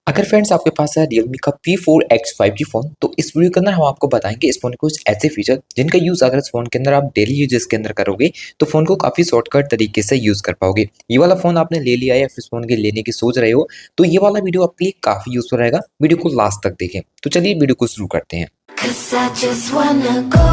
अगर फ्रेंड्स आपके पास है Realme का P4X 5G फ़ोन, तो इस वीडियो के अंदर हम आपको बताएंगे इस फ़ोन के कुछ ऐसे फीचर जिनका यूज़ अगर इस फ़ोन के अंदर आप डेली यूजेस के अंदर करोगे तो फ़ोन को काफ़ी शॉर्टकट तरीके से यूज़ कर पाओगे। ये वाला फ़ोन आपने ले लिया है या फिर इस फ़ोन के लेने की सोच रहे हो, तो ये वाला वीडियो आपके लिए काफ़ी यूज़फुल रहेगा। वीडियो को लास्ट तक देखें। तो चलिए वीडियो को शुरू करते हैं। 'Cause I just wanna go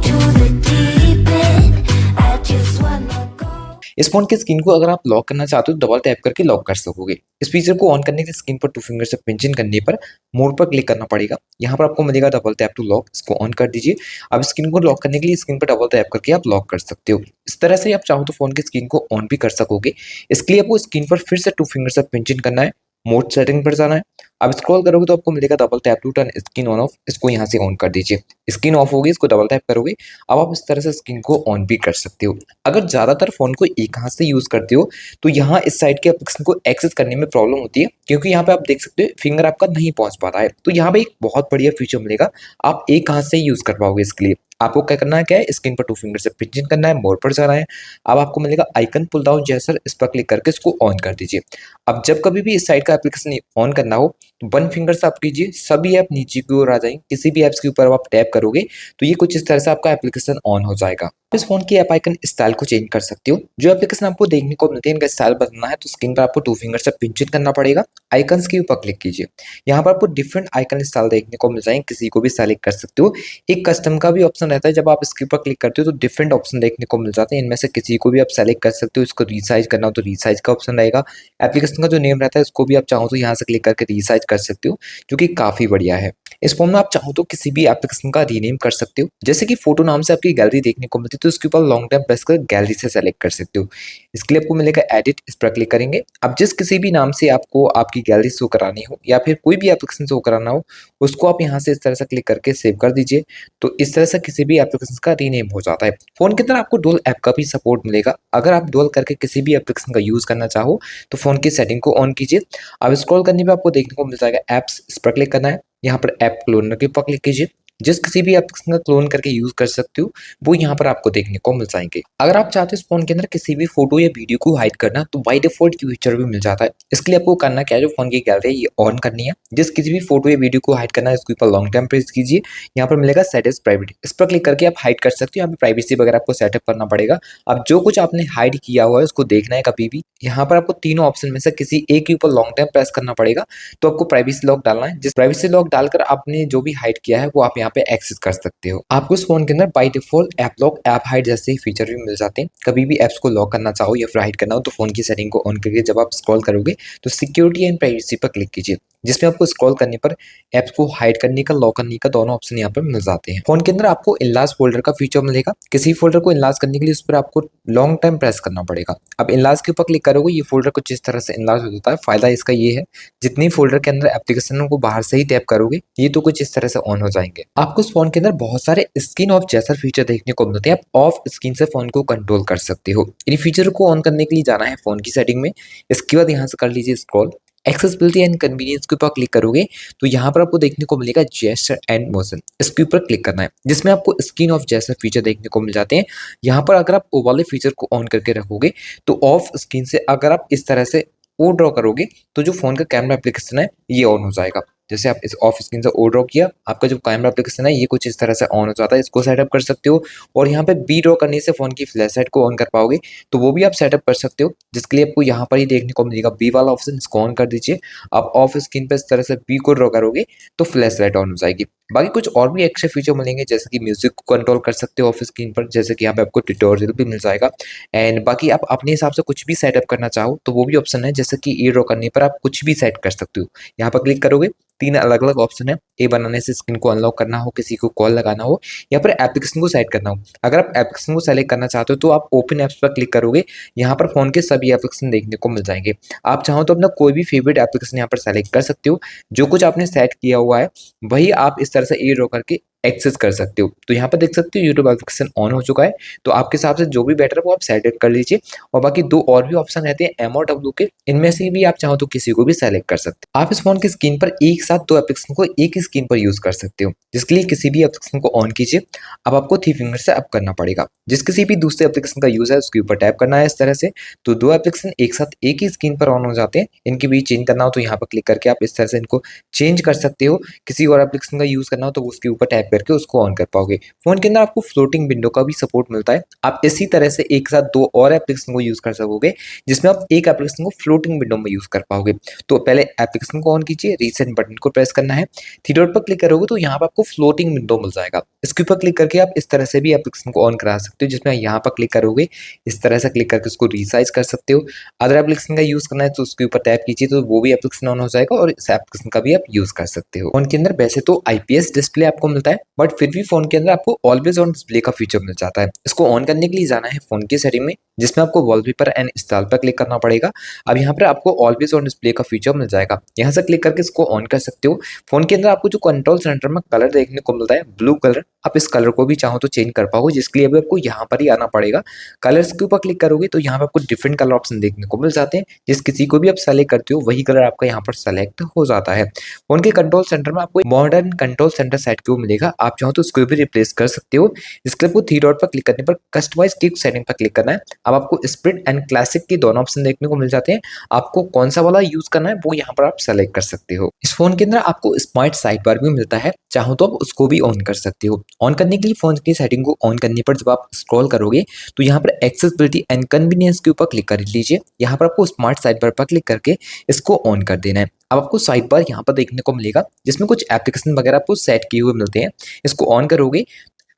to the deep end. I just wanna go. इस फ़ोन की स्क्रीन को अगर आप लॉक करना चाहते हो तो डबल टैप करके लॉक कर सकोगे। इस फीचर को ऑन करने के लिए स्क्रीन पर 2 फिंगर से पिंच इन करने पर मोड पर क्लिक करना पड़ेगा। यहाँ पर आपको मिलेगा डबल टैप टू लॉक, इसको ऑन कर दीजिए। अब स्क्रीन को लॉक करने के लिए स्क्रीन पर डबल टैप करके आप लॉक कर सकते हो। इस तरह से आप चाहो तो फ़ोन की स्क्रीन को ऑन भी कर सकोगे। इसके लिए आपको स्क्रीन पर फिर से 2 फिंगर से पिंच इन करना है, मोड सेटिंग पर जाना है। अब स्क्रॉल करोगे तो आपको मिलेगा double tap to turn screen on off, इसको यहाँ से ऑन कर दीजिए। स्क्रीन ऑफ होगी, इसको डबल टैप करोगे। अब आप इस तरह से स्क्रीन को ऑन भी कर सकते हो। अगर ज़्यादातर फ़ोन को एक हाथ से यूज़ करते हो तो यहाँ इस साइड के एप्लीकेशन को एक्सेस करने में प्रॉब्लम होती है, क्योंकि यहाँ पे आप देख सकते हो फिंगर आपका नहीं पहुँच पाता है। तो यहाँ पे एक बहुत बढ़िया फीचर मिलेगा, आप एक हाथ से ही यूज़ कर पाओगे। इसके लिए आपको क्या करना है, क्या है, स्क्रीन पर 2 फिंगर से पिंच इन करना है, मोड पर जाना है। अब आपको मिलेगा आइकन पुल डाउन जेस्चर, इस पर क्लिक करके इसको ऑन कर दीजिए। अब जब कभी भी इस साइड का एप्लीकेशन ऑन करना हो तो 1 फिंगर से आप कीजिए, सभी ऐप नीचे की ओर आ जाएंगे। किसी भी ऐप्स के ऊपर आप टैप करोगे तो ये कुछ इस तरह से आपका एप्लीकेशन ऑन हो जाएगा। इस फोन की ऐप आइकन स्टाइल को चेंज कर सकते हो। जो एप्लीकेशन आपको देखने को मिलते हैं इनका स्टाइल बदलना है तो स्क्रीन पर आपको 2 फिंगर से पिंच इन करना पड़ेगा। आइकन्स के ऊपर क्लिक कीजिए। यहाँ पर आपको डिफरेंट आइकन स्टाइल देखने को मिल जाएंगे, किसी को भी सेलेक्ट कर सकते हो। एक कस्टम का भी ऑप्शन रहता है, जब आप इसके ऊपर क्लिक करते हो तो डिफरेंट ऑप्शन देखने को मिल जाते हैं। इनमें से किसी को भी आप सेलेक्ट कर सकते हो। इसको रीसाइज करना हो तो रीसाइज का ऑप्शन रहेगा। एप्लीकेशन का जो नेम रहता है उसको भी आप चाहो तो यहाँ से क्लिक करके रीसाइज कर सकते हो, जो कि काफी बढ़िया है। इस फॉर्म में आप चाहो तो किसी भी एप्लीकेशन का रीनेम कर सकते हो। जैसे कि फोटो नाम से आपकी गैलरी देखने को मिलती है तो इसके ऊपर लॉन्ग टर्म प्रेस कर गैलरी से सेलेक्ट कर सकते हो। इसके लिए आपको मिलेगा एडिट, इस पर क्लिक करेंगे। अब जिस किसी भी नाम से आपको आपकी गैलरी शो करानी हो या फिर कोई भी एप्लीकेशन शो कराना हो, उसको आप यहाँ से इस तरह से क्लिक करके सेव कर दीजिए। तो इस तरह से किसी भी एप्लीकेशन का रीनेम हो जाता है। फोन के अंदर आपको डुअल ऐप का भी सपोर्ट मिलेगा। अगर आप डुअल करके किसी भी एप्लीकेशन का यूज करना चाहो तो फोन की सेटिंग को ऑन कीजिए। अब स्क्रॉल करने पे आपको देखने को मिल जाएगा ऐप्स, इस पर क्लिक करना है। यहाँ पर ऐप क्लोनर के ऊपर क्लिक कीजिए। जिस किसी भी एप्लीकेशन का क्लोन करके यूज कर सकते हो वो यहाँ पर आपको देखने को मिल जाएंगे। अगर आप चाहते हो इस फोन के अंदर किसी भी फोटो या वीडियो को हाइड करना तो बाय डिफॉल्ट फीचर भी मिल जाता है। इसके लिए आपको करना क्या है, जो फोन की गैलरी है ये ऑन करनी है। जिस किसी भी फोटो या वीडियो को हाइड करना है इसके ऊपर लॉन्ग टर्म प्रेस कीजिए। यहाँ पर मिलेगा सेट एज प्राइवेट, इस पर क्लिक करके आप हाइड कर सकते हो। यहाँ पे प्राइवेसी वगैरह आपको सेटअप करना पड़ेगा। अब जो कुछ आपने हाइड किया हुआ है उसको देखना है कभी भी, यहाँ पर आपको तीनों ऑप्शन में से किसी एक के ऊपर लॉन्ग टर्म प्रेस करना पड़ेगा। तो आपको प्राइवेसी लॉक डालना है। जिस प्राइवेसी लॉक डालकर आपने जो भी हाइड किया है वो आप यहाँ पे एक्सेस कर सकते हो। आपको इस फोन के अंदर by default app lock, app hide जैसे ही फीचर भी मिल जाते हैं। कभी भी ऐप्स को लॉक करना चाहो या फिर हाइड करना हो तो फोन की सेटिंग को ऑन करके जब आप स्क्रॉल करोगे तो सिक्योरिटी एंड प्राइवेसी पर क्लिक कीजिए, जिसमें आपको स्क्रॉल करने पर ऐप्स को हाइड करने का, लॉक करने का दोनों ऑप्शन यहाँ पर मिल जाते हैं। फोन के अंदर आपको इनलार्ज फोल्डर का फीचर मिलेगा। किसी फोल्डर को इनलार्ज करने के लिए उस पर आपको लॉन्ग टाइम प्रेस करना पड़ेगा। अब इनलार्ज के ऊपर क्लिक करोगे ये फोल्डर कुछ इस तरह से इनलार्ज हो जाता है। फायदा इसका ये है, जितनी फोल्डर के अंदर एप्लीकेशन को बाहर से ही टैप करोगे ये तो कुछ इस तरह से ऑन हो जाएंगे। आपको इस फोन के अंदर बहुत सारे स्क्रीन ऑफ जैसा फीचर देखने को मिलते हैं। आप ऑफ स्क्रीन से फोन को कंट्रोल कर सकते हो। इन फीचर को ऑन करने के लिए जाना है फोन की सेटिंग में। इसके बाद यहाँ से कर लीजिए स्क्रॉल, एक्सेसिबिलिटी एंड कन्वीनियंस के ऊपर क्लिक करोगे तो यहाँ पर आपको देखने को मिलेगा जेस्चर एंड मोशन, इसके ऊपर क्लिक करना है, जिसमें आपको स्क्रीन ऑफ जैसा फीचर देखने को मिल जाते हैं। यहाँ पर अगर आप वो वाले फीचर को ऑन करके रखोगे तो ऑफ स्क्रीन से अगर आप इस तरह से ओ ड्रॉ करोगे तो जो फोन का कैमरा एप्लीकेशन है ये ऑन हो जाएगा। जैसे आप इस ऑफ स्क्रीन से ओ ड्रॉ किया, आपका जो कैमरा एप्लीकेशन है ये कुछ इस तरह से ऑन हो जाता है। इसको सेटअप कर सकते हो। और यहाँ पे बी ड्रॉ करने से फोन की फ्लैश लाइट को ऑन कर पाओगे तो वो भी आप सेटअप कर सकते हो, जिसके लिए आपको यहाँ पर ही देखने को मिलेगा बी वाला ऑप्शन, इसको ऑन कर दीजिए। आप ऑफ स्क्रीन पर इस तरह से बी को ड्रॉ करोगे तो फ्लैश लाइट ऑन हो जाएगी। बाकी कुछ और भी एक्स्ट्रा फीचर मिलेंगे, जैसे कि म्यूजिक को कंट्रोल कर सकते हो ऑफ स्क्रीन पर, जैसे कि यहाँ पे आपको ट्यूटोरियल भी मिल जाएगा। एंड बाकी आप अपने हिसाब से कुछ भी सेटअप करना चाहो तो वो भी ऑप्शन है, जैसे कि ए ड्रॉ करने पर आप कुछ भी सेट कर सकते हो। यहाँ पर क्लिक करोगे, 3 अलग अलग ऑप्शन है। ए बनाने से स्क्रीन को अनलॉक करना हो, किसी को कॉल लगाना हो या फिर एप्लीकेशन को सेट करना हो। अगर आप एप्लीकेशन को सेलेक्ट करना चाहते हो तो आप ओपन एप्स पर क्लिक करोगे, यहाँ पर फोन के सभी एप्लीकेशन देखने को मिल जाएंगे। आप चाहो तो अपना कोई भी फेवरेट एप्लीकेशन यहाँ पर सेलेक्ट कर सकते हो। जो कुछ आपने सेट किया हुआ है वही आप इस तरह से ए ड्रॉ करके एक्सेस कर सकते हो। तो यहाँ पर देख सकते हो यूट्यूब एप्लीकेशन ऑन हो चुका है। तो आपके हिसाब से जो भी बेटर है वो आप सेलेक्ट कर लीजिए। और बाकी 2 और भी ऑप्शन रहते हैं एम और डब्ल्यू के, इनमें से भी आप चाहो तो किसी को भी सेलेक्ट कर सकते हो। आप इस फोन की स्क्रीन पर एक साथ 2 एप्लीकेशन को एक ही स्क्रीन पर यूज कर सकते हो, जिसके लिए किसी भी एप्लीकेशन को ऑन कीजिए। अब आपको 3 फिंगर से अप करना पड़ेगा। जिस किसी भी दूसरे एप्लीकेशन का यूज है उसके ऊपर टैप करना है इस तरह से। तो 2 एप्लीकेशन एक साथ एक ही स्क्रीन पर ऑन हो जाते हैं। इनके बीच चेंज करना हो तो यहाँ पर क्लिक करके आप इस तरह से इनको चेंज कर सकते हो। किसी और एप्लीकेशन का यूज करना हो तो उसके ऊपर टैप करके उसको ऑन कर पाओगे। फोन के अंदर आपको फ्लोटिंग विंडो का भी सपोर्ट मिलता है। आप इसी तरह से एक साथ 2 और एप्लीकेशन को यूज कर सकोगे, जिसमें आप एक एप्लीकेशन को फ्लोटिंग विंडो में यूज कर पाओगे। तो पहले एप्लीकेशन को ऑन कीजिए, रीसेट बटन को प्रेस करना है, थ्री डॉट पर क्लिक करोगे तो यहाँ पर आपको फ्लोटिंग विंडो मिल जाएगा। इसके ऊपर क्लिक करके आप इस तरह से भी एप्लीकेशन को ऑन करा सकते हो, जिसमें यहाँ पर क्लिक करोगे इस तरह से क्लिक करके उसको रीसाइज कर सकते हो। अदर एप्लीकेशन का यूज करना है तो उसके ऊपर टैप कीजिए तो वो भी एप्लीकेशन ऑन हो जाएगा और इस एप्लीकेशन का भी आप यूज कर सकते हो। फोन के अंदर वैसे तो आईपीएस डिस्प्ले आपको मिलता है, बट फिर भी फोन के अंदर आपको ऑलवेज ऑन डिस्प्ले का फीचर मिल जाता है। इसको ऑन करने के लिए जाना है फोन की सेटिंग में, जिसमें आपको वॉलपेपर एंड इंस्टॉल पर क्लिक करना पड़ेगा। अब यहाँ पर आपको ऑलवेज ऑन डिस्प्ले का फीचर मिल जाएगा, यहाँ से क्लिक करके इसको ऑन कर सकते हो। फोन के अंदर आपको जो कंट्रोल सेंटर में कलर देखने को मिलता है ब्लू कलर, आप इस कलर को भी चाहो तो चेंज कर पाओगे, जिसके लिए अभी आपको यहाँ पर ही आना पड़ेगा। कलर्स के ऊपर क्लिक करोगे तो यहाँ पर आपको डिफरेंट कलर ऑप्शन देखने को मिल जाते हैं। जिस किसी को भी आप सेलेक्ट करते हो वही कलर आपका यहाँ पर सेलेक्ट हो जाता है। फोन के कंट्रोल सेंटर में आपको मॉडर्न कंट्रोल सेंटर सेट को मिलेगा, आप चाहो तो उसको भी रिप्लेस कर सकते हो। इसके लिए आपको थ्री डॉट पर क्लिक करने पर कस्टमाइज क्विक सेटिंग पर क्लिक करना है। अब आपको स्प्लिट एंड क्लासिक के दोनों ऑप्शन देखने को मिल जाते हैं। आपको कौन सा वाला यूज करना है वो यहाँ पर आप सेलेक्ट कर सकते हो। इस फोन के अंदर आपको स्मार्ट साइड बार भी मिलता है, चाहो तो आप उसको भी ऑन कर सकते हो। ऑन करने के लिए फोन की सेटिंग को ऑन करने पर जब आप स्क्रॉल करोगे तो यहाँ पर एक्सेसिबिलिटी एंड कन्वीनियंस के ऊपर क्लिक कर लीजिए। यहाँ पर आपको स्मार्ट साइड बार पर क्लिक करके इसको ऑन कर देना है। अब आपको साइड बार यहाँ पर देखने को मिलेगा, जिसमें कुछ एप्लीकेशन वगैरह आपको सेट किए हुए मिलते हैं। इसको ऑन करोगे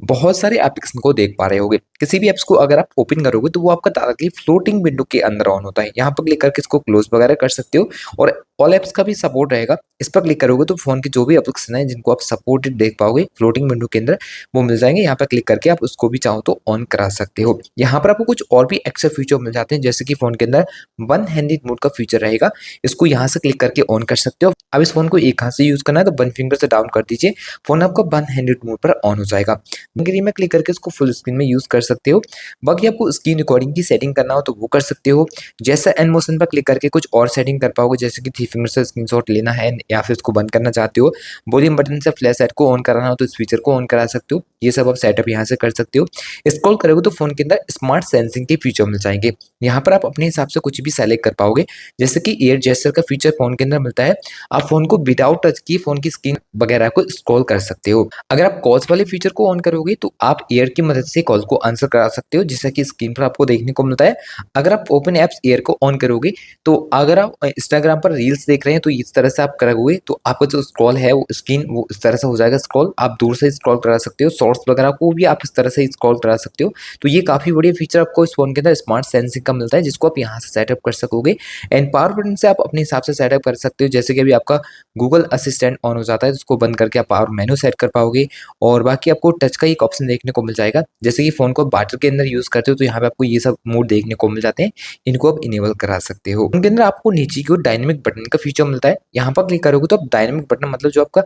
बहुत सारे एप्लीकेशन को देख पा रहे होगे। किसी भी एप्स को अगर आप ओपन करोगे तो वो आपका डायरेक्टली फ्लोटिंग विंडो के अंदर ऑन होता है। यहाँ पर क्लिक करके इसको क्लोज वगैरह कर सकते हो और ऑल एप्स का भी सपोर्ट रहेगा। इस पर क्लिक करोगे तो फोन के जो भी एप्लीकेशन है जिनको आप सपोर्टेड देख पाओगे फ्लोटिंग विंडो के अंदर वो मिल जाएंगे। यहाँ पर क्लिक करके आप उसको भी चाहो तो ऑन करा सकते हो। यहाँ पर आपको कुछ और भी एक्स्ट्रा फीचर मिल जाते हैं, जैसे कि फोन के अंदर वन हैंडेड मोड का फीचर रहेगा। इसको यहाँ से क्लिक करके ऑन कर सकते हो। अब इस फोन को एक हाथ से यूज करना है तो वन फिंगर से डाउन कर दीजिए, फोन आपका वन हैंडेड मोड पर ऑन हो जाएगा। में क्लिक करके इसको फुल स्क्रीन में यूज कर सकते हो। बाकी आपको स्क्रीन रिकॉर्डिंग की सेटिंग करना हो तो वो कर सकते हो। जैसा एंड मोशन पर क्लिक करके कुछ और सेटिंग कर पाओगे, जैसे कि थ्री फिंगर से स्क्रीनशॉट लेना है या फिर उसको बंद करना चाहते हो। वॉल्यूम बटन से फ्लैश लाइट को ऑन कराना हो तो इस फीचर को ऑन करा सकते हो। ये सब आप सेटअप यहाँ से कर सकते हो। स्क्रॉल करोगे तो फोन के अंदर स्मार्ट सेंसिंग के फीचर मिल जाएंगे। यहाँ पर आप अपने हिसाब से कुछ भी सेलेक्ट कर पाओगे, जैसे कि एयर जेस्चर का फीचर फोन के अंदर मिलता है। आप फोन को विदाउट टच की फोन की स्क्रीन वगैरह को स्क्रॉल कर सकते हो। अगर आप कॉल्स वाले फीचर को ऑन करोगे तो आप एयर की मदद से कॉल को आंसर करा सकते हो, जैसा कि स्क्रीन पर आपको देखने को मिलता है। अगर आप ओपन एप्स एयर को ऑन करोगे तो अगर आप इंस्टाग्राम पर रील्स देख रहे हैं तो इस तरह से आप करोगे तो आपका जो स्क्रॉल है वो स्क्रीन वो इस तरह से हो जाएगा स्क्रॉल। आप दूर से स्क्रॉल करा सकते हो। शॉर्ट्स वगैरह को भी आप इस तरह से स्क्रॉल करा सकते हो। तो ये काफी बढ़िया फीचर आपको इस फोन के अंदर स्मार्ट सेंसिंग का मिलता है, जिसको आप यहाँ से सेटअप कर सकोगे। एंड पावर बटन से आप अपने हिसाब से सेटअप कर सकते हो, जैसे कि अभी आपका गूगल असिस्टेंट ऑन हो जाता है तो उसको बंद करके आप पावर मेनू सेट कर पाओगे। और बाकी आपको टच का एक ऑप्शन देखने को मिल जाएगा, जैसे कि फोन को बैटरी के अंदर यूज करते हो तो यहाँ पे आपको ये सब मोड देखने को मिल जाते हैं। इनको आप इनेबल करा सकते हो। उनके अंदर आपको नीचे की ओर डायनेमिक बटन का फीचर मिलता है। यहाँ पर क्लिक करोगे तो आप डायनेमिक बटन मतलब जो आपका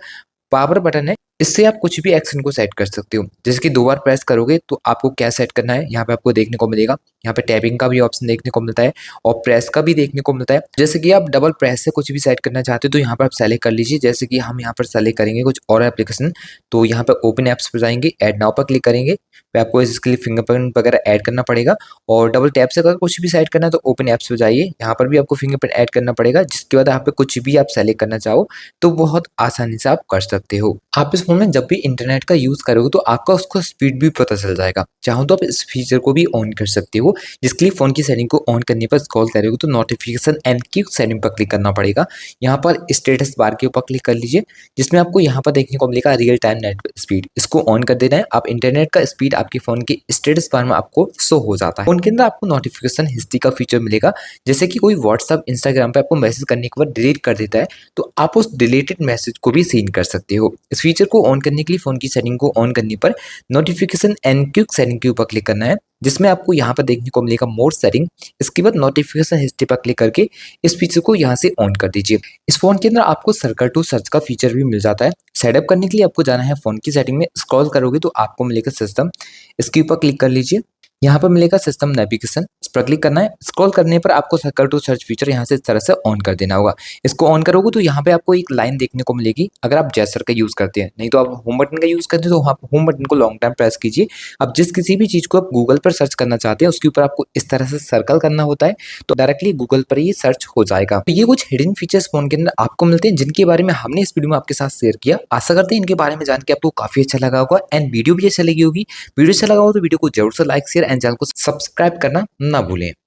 पावर बटन है, इससे आप कुछ भी एक्शन को सेट कर सकते हो। जैसे कि 2 बार प्रेस करोगे तो आपको क्या सेट करना है यहाँ पे आपको देखने को मिलेगा। यहाँ पे टैपिंग का भी ऑप्शन देखने को मिलता है और प्रेस का भी देखने को मिलता है। जैसे कि आप डबल प्रेस से कुछ भी सेट करना चाहते हो तो यहाँ पर आप सेलेक्ट कर लीजिए। जैसे कि हम यहाँ पर सेलेक्ट करेंगे कुछ और एप्लीकेशन, तो यहाँ पर ओपन एप्स पर जाएंगे, ऐड नाउ पर क्लिक करेंगे। आपको इसके लिए फिंगरप्रिंट वगैरह ऐड करना पड़ेगा और डबल टैप से अगर कुछ भी सेट करना है तो ओपन एप्स पे जाइए, यहाँ पर भी आपको फिंगरप्रिंट ऐड करना पड़ेगा। जिसके बाद यहाँ पे कुछ भी आप सेलेक्ट करना चाहो तो बहुत आसानी से आप कर सकते हो। आप इस फोन में जब भी इंटरनेट का यूज करोगे तो आपका उसको स्पीड भी पता चल जाएगा। चाहो तो आप इस फीचर को भी ऑन कर सकते हो, जिसके लिए फोन की सेटिंग को ऑन करने पर स्क्रॉल करोगे तो नोटिफिकेशन एंड क्विक सेटिंग पर क्लिक करना पड़ेगा। यहाँ पर स्टेटस बार के ऊपर क्लिक कर लीजिए, जिसमें आपको यहाँ पर देखने को मिलेगा रियल टाइम नेट स्पीड। इसको ऑन कर देना है। आप इंटरनेट का स्पीड आपके फोन के स्टेटस बार में आपको शो हो जाता है। उनके अंदर आपको नोटिफिकेशन हिस्ट्री का फीचर मिलेगा, जैसे कि कोई व्हाट्सएप इंस्टाग्राम पे आपको मैसेज करने के बाद डिलीट कर देता है तो आप उस डिलीटेड मैसेज को भी सीन कर सकते हो। इस फीचर को ऑन करने के लिए फोन की सेटिंग को ऑन करने पर नोटिफिकेशन एंड क्विक सेटिंग के ऊपर क्लिक करना है। जिसमें आपको यहाँ पर देखने को मिलेगा मोर सेटिंग। इसके बाद नोटिफिकेशन हिस्ट्री पर क्लिक करके इस फीचर को यहाँ से ऑन कर दीजिए। इस फोन के अंदर आपको सर्कल टू सर्च का फीचर भी मिल जाता है। सेटअप करने के लिए आपको जाना है फोन की सेटिंग में, स्क्रॉल करोगे तो आपको मिलेगा सिस्टम, इसके ऊपर क्लिक कर लीजिए। यहाँ पर मिलेगा सिस्टम नेविगेशन, इस पर क्लिक करना है। स्क्रॉल करने पर आपको सर्कल टू सर्च फीचर यहाँ से इस तरह से ऑन कर देना होगा। इसको ऑन करोगे तो यहाँ पे आपको एक लाइन देखने को मिलेगी अगर आप जेस्चर का यूज करते हैं, नहीं तो आप होम बटन का यूज करते हैं तो आप होम बटन को लॉन्ग टाइम प्रेस कीजिए। अब जिस किसी भी चीज को आप गूगल पर सर्च करना चाहते हैं उसके ऊपर आपको इस तरह से सर्कल करना होता है, तो डायरेक्टली गूगल पर ये सर्च हो जाएगा। तो ये कुछ हिडन फीचर्स फोन के अंदर आपको मिलते हैं जिनके बारे में हमने इस वीडियो में आपके साथ शेयर किया। आशा करते हैं इनके बारे में जान के आपको काफी अच्छा लगा होगा एंड वीडियो भी अच्छा लगी होगी। वीडियो अच्छा लगा हो तो वीडियो को जरूर से लाइक शेयर एंड चैनल को सब्सक्राइब करना ना भूलें।